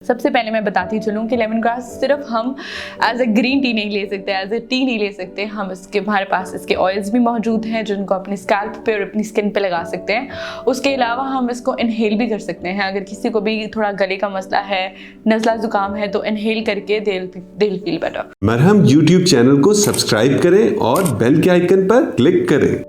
सबसे पहले मैं बताती चलूँ कि लेमन ग्रास सिर्फ हम एज अ ग्रीन टी नहीं ले सकते, एज अ टी नहीं ले सकते। हमारे पास इसके ऑयल्स भी मौजूद हैं जिनको अपने स्कैल्प पे और अपनी स्किन पे लगा सकते हैं। उसके अलावा हम इसको इनहेल भी कर सकते हैं। अगर किसी को भी थोड़ा गले का मसला है, नज़ला ज़ुकाम है, तो इनहेल करके they'll फील बेटर। मरहम यूट्यूब चैनल को सब्सक्राइब करें और बेल के आइकन पर क्लिक करें।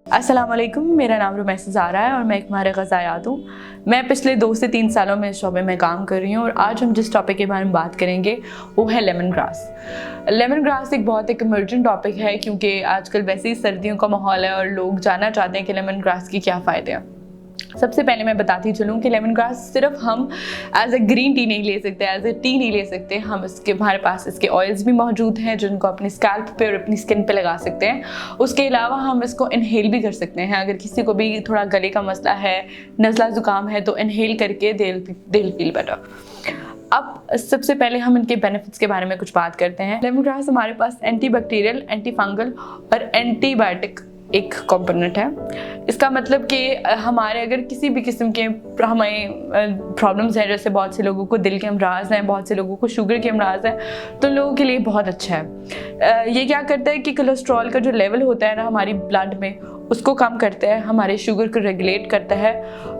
अस्सलाम वालेकुम, मेरा नाम रुमैसा ज़ारा है और मैं एक माहिर ग़िज़ायात हूँ। मैं पिछले 2 से 3 सालों में इस शोबे में काम कर रही हूँ और आज हम जिस टॉपिक के बारे में बात करेंगे वो है लेमन ग्रास। लेमन ग्रास एक बहुत एक इमर्जेंट टॉपिक है क्योंकि आजकल वैसे ही सर्दियों का माहौल है और लोग जानना चाहते हैं कि लेमन ग्रास के क्या फ़ायदे हैं। सबसे पहले मैं बताती चलूँ कि लेमन ग्रास सिर्फ हम एज अ ग्रीन टी नहीं ले सकते, एज अ टी नहीं ले सकते। हमारे पास इसके ऑयल्स भी मौजूद हैं जिनको अपने स्कैल्प पे और अपनी स्किन पे लगा सकते हैं। उसके अलावा हम इसको इनहेल भी कर सकते हैं। अगर किसी को भी थोड़ा गले का मसला है, नज़ला ज़ुकाम है, तो इनहेल करके they'll फील बेटर। अब सबसे पहले हम इनके बेनिफिट्स के बारे में कुछ बात करते हैं। लेमन ग्रास हमारे पास एंटी बैक्टीरियल, एंटी फंगल और एंटीबायोटिक एक कंपोनेंट है। इसका मतलब कि हमारे अगर किसी भी किस्म के हमें प्रॉब्लम्स हैं, जैसे बहुत से लोगों को दिल के अमराज हैं, बहुत से लोगों को शुगर के अमराज हैं, तो लोगों के लिए बहुत अच्छा है। ये क्या करता है कि कोलेस्ट्रॉल का जो लेवल होता है ना हमारी ब्लड में, उसको कम करता है, हमारे शुगर को रेगुलेट करता है।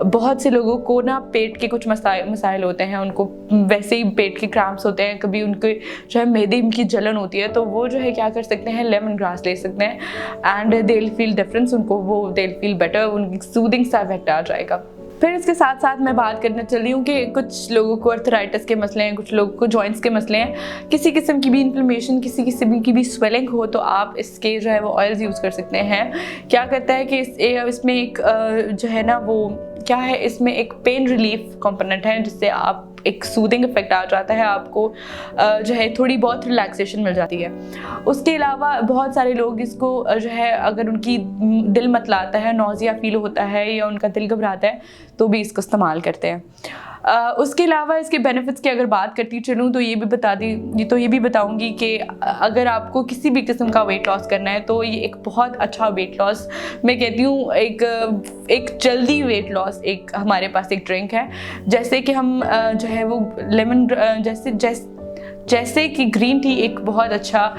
बहुत से लोगों को ना पेट के कुछ मसाइल होते हैं, उनको वैसे ही पेट के क्रैम्प्स होते हैं, कभी उनके जो है मैदे की जलन होती है, तो वो जो है क्या कर सकते हैं, लेमन ग्रास ले सकते हैं एंड they'll feel डिफरेंस। उनको वो they'll feel better, उनकी सूदिंग सा इफेक्ट आ जाएगा। फिर इसके साथ साथ मैं बात करने चल रही हूँ कि कुछ लोगों को अर्थराइटिस के मसले हैं, कुछ लोगों को जॉइंट्स के मसले हैं, किसी किस्म की भी इन्फ्लेमेशन, किसी किस्म की भी स्वेलिंग हो, तो आप इसके जो है वो ऑयल्स यूज़ कर सकते हैं। क्या करता है कि इसमें एक जो है ना वो क्या है, इसमें एक पेन रिलीफ कंपोनेंट है जिससे आप एक सूदिंग इफेक्ट आ जाता है, आपको जो है थोड़ी बहुत रिलैक्सेशन मिल जाती है। उसके अलावा बहुत सारे लोग इसको जो है अगर उनकी दिल मतलाता है, नौजिया फील होता है या उनका दिल घबराता है, तो भी इसको इस्तेमाल करते हैं। उसके अलावा इसके बेनिफिट्स की अगर बात करती चलूँ तो ये भी बताऊंगी कि अगर आपको किसी भी किस्म का वेट लॉस करना है तो ये एक बहुत अच्छा वेट लॉस, मैं कहती हूँ एक जल्दी वेट लॉस एक हमारे पास एक ड्रिंक है। जैसे कि हम जो है वो लेमन जैसे कि ग्रीन टी एक बहुत अच्छा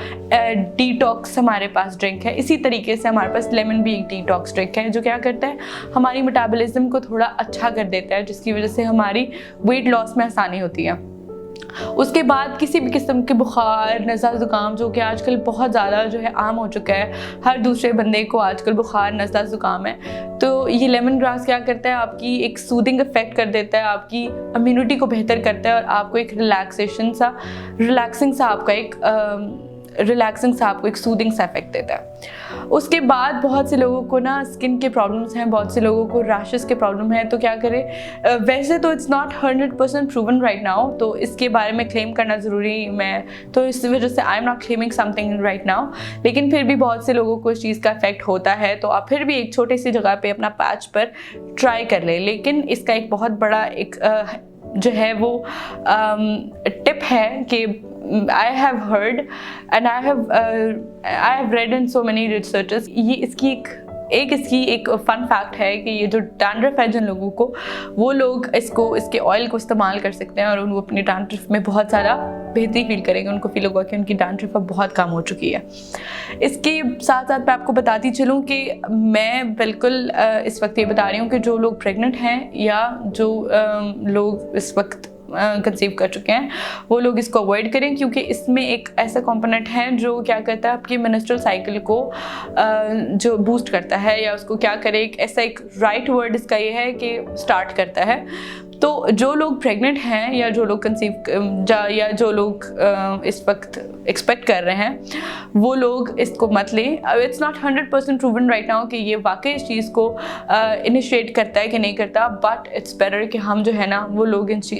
डिटॉक्स हमारे पास ड्रिंक है, इसी तरीके से हमारे पास लेमन भी एक डिटॉक्स ड्रिंक है जो क्या करता है, हमारी मेटाबॉलिज्म को थोड़ा अच्छा कर देता है, जिसकी वजह से हमारी वेट लॉस में आसानी होती है। उसके बाद किसी भी किस्म के बुखार, नज़ला ज़ुकाम, जो कि आजकल बहुत ज़्यादा जो है आम हो चुका है, हर दूसरे बंदे को आजकल बुखार, नज़ला ज़ुकाम है, तो ये लेमन ग्रास क्या करता है, आपकी एक सूदिंग इफेक्ट कर देता है, आपकी इम्यूनिटी को बेहतर करता है और आपको एक रिलैक्सिंग सा आपको एक सूदिंग सा इफेक्ट देता है। उसके बाद बहुत से लोगों को ना स्किन के प्रॉब्लम्स हैं, बहुत से लोगों को रैशेस के प्रॉब्लम है, तो क्या करें, वैसे तो it's not 100% proven right now, तो इसके बारे में क्लेम करना ज़रूरी तो इस वजह से I am not claiming something right now, लेकिन फिर भी बहुत से लोगों को इस चीज़ का इफेक्ट होता है, तो आप फिर भी एक छोटी सी जगह पे अपना पैच पर ट्राई कर लें। लेकिन इसका एक बहुत बड़ा एक जो है वो टिप है कि I have heard and I have read in so many researches, ये इसकी एक फन फैक्ट है कि ये जो डैंड्रफ है जिन लोगों को, वो लोग इसके ऑयल को इस्तेमाल कर सकते हैं और उनको अपनी डैंड्रफ में बहुत ज़्यादा बेहतरी फील करेंगे, उनको फील होगा कि उनकी डैंड्रफ अब बहुत कम हो चुकी है। इसके साथ साथ मैं आपको बताती चलूँ कि मैं बिल्कुल इस वक्त ये बता रही हूँ कि जो लोग प्रेग्नेंट हैं या जो लोग इस वक्त कंसीव कर चुके हैं, वो लोग इसको अवॉइड करें, क्योंकि इसमें एक ऐसा कंपोनेंट है जो क्या करता है, आपकी मेंस्ट्रुअल साइकिल को जो बूस्ट करता है, या उसको क्या करे, एक राइट वर्ड इसका ये है कि स्टार्ट करता है। तो जो लोग प्रेग्नेंट हैं या जो लोग या जो लोग इस वक्त एक्सपेक्ट कर रहे हैं, वो लोग इसको मत लें। It's not 100% proven right now कि ये वाकई इस चीज़ को इनिशिएट करता है कि नहीं करता, बट इट्स बेटर कि हम जो है ना वो लोग इस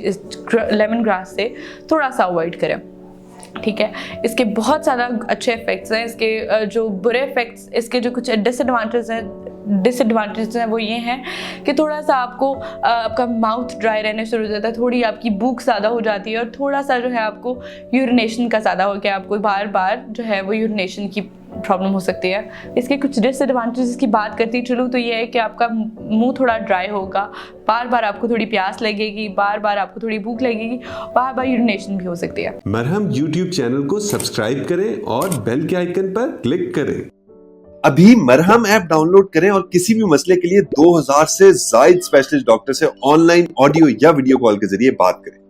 लेमन ग्रास से थोड़ा सा अवॉइड करें। ठीक है, इसके बहुत ज़्यादा अच्छे इफ़ेक्ट्स हैं। इसके जो बुरे इफ़ेक्ट्स, इसके जो कुछ डिसएडवांटेज हैं वो ये हैं कि थोड़ा सा आपका माउथ ड्राई रहने शुरू हो जाता है, थोड़ी आपकी भूख ज़्यादा हो जाती है और थोड़ा सा जो है आपको यूरिनेशन का ज़्यादा हो गया, आपको बार बार जो है वो यूरिनेशन की प्रॉब्लम हो सकती है। इसके कुछ डिसएडवांटेजेस की बात करती चलूँ तो ये है कि आपका मुंह थोड़ा ड्राई होगा, बार बार आपको थोड़ी प्यास लगेगी, बार बार आपको थोड़ी भूख लगेगी, बार बार यूरिनेशन भी हो सकती है। मरहम YouTube चैनल को सब्सक्राइब करें और बेल के आइकन पर क्लिक करें। अभी मरहम ऐप डाउनलोड करें और किसी भी मसले के लिए 2000 से ज्यादा स्पेशलिस्ट डॉक्टर से ऑनलाइन ऑडियो या वीडियो कॉल के जरिए बात करें।